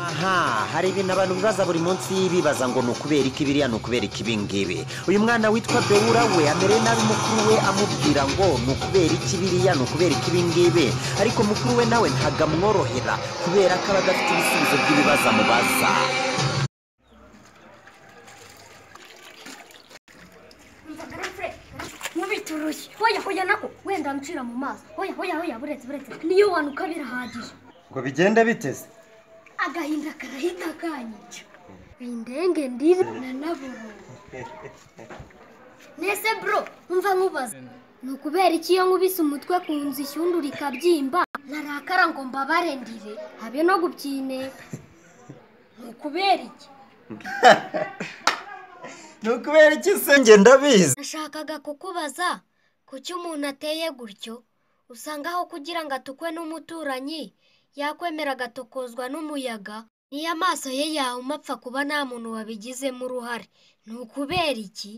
aha hari ibintu abantu bibaza buri munsi bibaza ngo nukubera iki biriya nukubera iki bingibi. Uyu mwana witwa Beura we amereye nabi mukuru we amubwira ngo nukubera iki biriya nukubera iki bingibi, ariko mukuru we nawe ntaga mworohera kubera ko abadafite ibisubizo by'ibibazo amubaza. Mubiturushye hoya nako wenda mcira mu maso hoya buretse niyo wanuka birahagije Ngo bigende biteze agahinda karahita kanyica indenge ndire na naburo nese bro umva nkubaza nukubera iki yo nkubise umutwe kunzi ishyundura ikabyimba narakara ngo mbabarendire habe no gubyine nukubera iki nukubera iki se nge ndabizi. nashakaga kukubaza kuki umuntu ateye gutyo usanga aho kugira ngo atukwe n'umuturanyi yakwemera agatokozwa n'umuyaga niyo amaso ye yahuma apfa kuba nta muntu wabigizemo uruhare nukubera iki